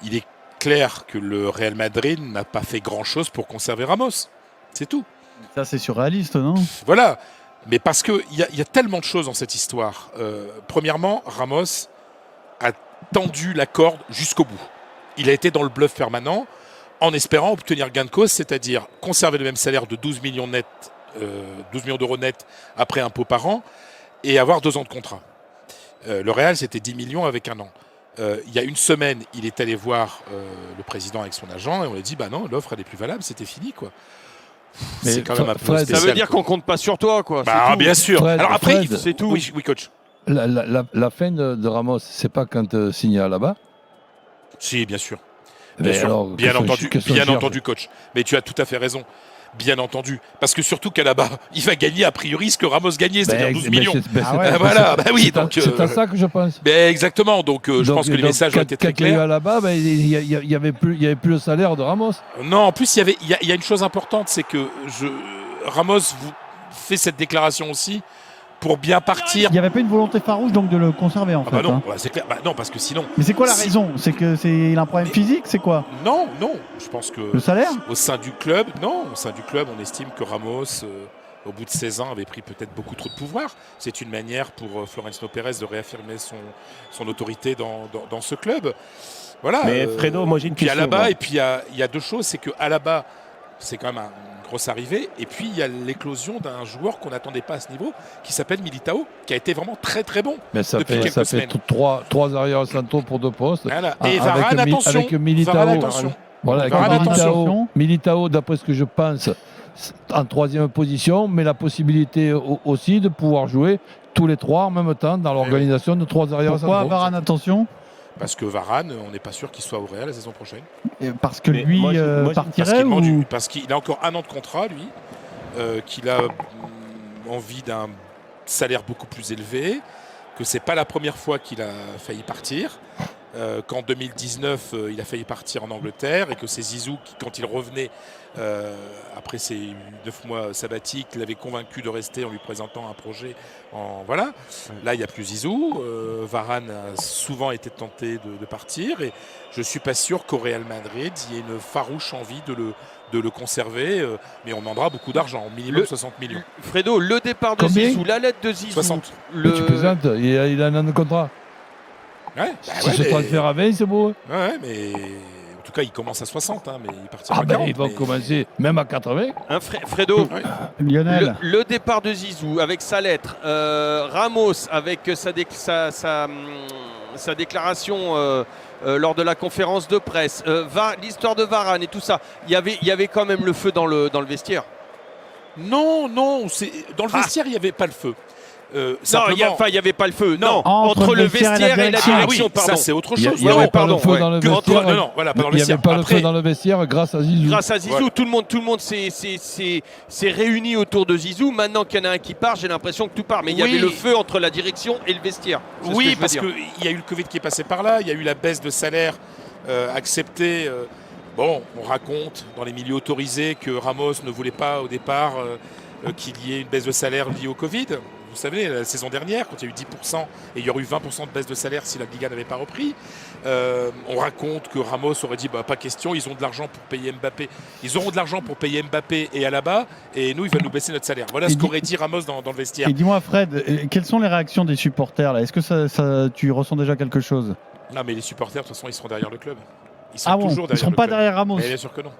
il est clair que le Real Madrid n'a pas fait grand-chose pour conserver Ramos. C'est tout. Ça, c'est surréaliste, non? Voilà. Mais parce qu'il y a tellement de choses dans cette histoire. Premièrement, Ramos a tendu la corde jusqu'au bout. Il a été dans le bluff permanent en espérant obtenir gain de cause, c'est-à-dire conserver le même salaire de 12 millions d'euros net après impôt par an et avoir 2 ans de contrat. Le Real, c'était 10 millions avec 1 an. Il y a une semaine, il est allé voir le président avec son agent et on lui a dit bah non, l'offre elle est plus valable, c'était fini quoi. Mais c'est quand même un peu spécial. Ça veut dire qu'on compte pas sur toi, quoi. Bah, bien sûr. Fred, alors après, c'est tout. Oui, coach. La fin de Ramos, c'est pas quand signé là-bas. Si, bien sûr. Alors, bien entendu, coach. Mais tu as tout à fait raison. Bien entendu. Parce que surtout qu'à là-bas, il va gagner a priori ce que Ramos gagnait, c'est-à-dire 12 millions. Voilà, bah oui. C'est à ça que je pense. Exactement. Donc, je pense que les messages ont été très clairs. Quand il là-bas, il y avait plus le salaire de Ramos. Non, en plus, il y a une chose importante, c'est que Ramos fait cette déclaration aussi pour bien partir. Il n'y avait pas une volonté farouche donc de le conserver en fait. Bah non, c'est clair. Bah non, parce que sinon. Mais c'est quoi la raison? C'est qu'il a un problème physique, c'est quoi? Non. Je pense que. Le salaire? Au sein du club, on estime que Ramos, au bout de 16 ans, avait pris peut-être beaucoup trop de pouvoir. C'est une manière pour Florentino Pérez de réaffirmer son autorité dans ce club. Voilà. Mais Fredo, moi j'ai une question. Puis Alaba, et puis il y a 2 choses, c'est que Alaba, c'est quand même une grosse arrivée, et puis il y a l'éclosion d'un joueur qu'on n'attendait pas à ce niveau, qui s'appelle Militao, qui a été vraiment très très bon. Mais ça depuis fait quelques semaines. 3 arrières centraux pour 2 postes. Voilà. Et Varane, attention. Avec Militao. Varane, attention. Voilà, attention. Militao, d'après ce que je pense, en 3e position, mais la possibilité aussi de pouvoir jouer tous les 3 en même temps dans l'organisation de 3 arrières centraux. Pourquoi Varane, attention? Parce que Varane, on n'est pas sûr qu'il soit au Real la saison prochaine. Parce que lui partirait parce qu'il a encore 1 an de contrat, lui, qu'il a envie d'un salaire beaucoup plus élevé, que c'est pas la première fois qu'il a failli partir, qu'en 2019, il a failli partir en Angleterre et que c'est Zizou qui, quand il revenait après ses 9 mois sabbatiques, l'avait convaincu de rester en lui présentant un projet. Voilà. Là, il n'y a plus Zizou. Varane a souvent été tenté de partir et je ne suis pas sûr qu'au Real Madrid, il y ait une farouche envie de le conserver, mais on demandera beaucoup d'argent, au minimum 60 millions. Fredo, le départ de Zizou, la lettre de Zizou. 60. Mais tu plaisantes, il a un an de contrat. Ouais, si ce transfert à 20, c'est beau. Ouais, mais en tout cas, il commence à 60, mais il partira à 40. Il va commencer même à 80. Fredo, Lionel. Le départ de Zizou avec sa lettre, Ramos avec sa déclaration lors de la conférence de presse, l'histoire de Varane et tout ça, il y avait quand même le feu dans le vestiaire. Non, dans le vestiaire, il n'y avait pas le feu. Non, il n'y avait pas le feu. Non, entre le vestiaire et la direction, pardon. Ça, c'est autre chose. Il n'y avait pas le feu dans le vestiaire. Il n'y avait pas le feu dans le vestiaire grâce à Zizou. Grâce à Zizou, tout le monde s'est réuni autour de Zizou. Maintenant qu'il y en a un qui part, j'ai l'impression que tout part. Mais il y avait le feu entre la direction et le vestiaire. Oui, parce qu'il y a eu le Covid qui est passé par là. Il y a eu la baisse de salaire acceptée. On raconte dans les milieux autorisés que Ramos ne voulait pas au départ qu'il y ait une baisse de salaire liée au Covid. Vous savez, la saison dernière, quand il y a eu 10%, et il y aurait eu 20% de baisse de salaire si la Liga n'avait pas repris, on raconte que Ramos aurait dit pas question, ils ont de l'argent pour payer Mbappé. Ils auront de l'argent pour payer Mbappé et Alaba, et nous, ils veulent nous baisser notre salaire. Voilà ce qu'aurait dit Ramos dans le vestiaire. Et dis-moi, Fred, quelles sont les réactions des supporters là? Est-ce que tu ressens déjà quelque chose? Non, mais les supporters, de toute façon, ils seront derrière le club. Ils sont toujours derrière ils ne seront pas derrière Ramos. Mais bien sûr que non.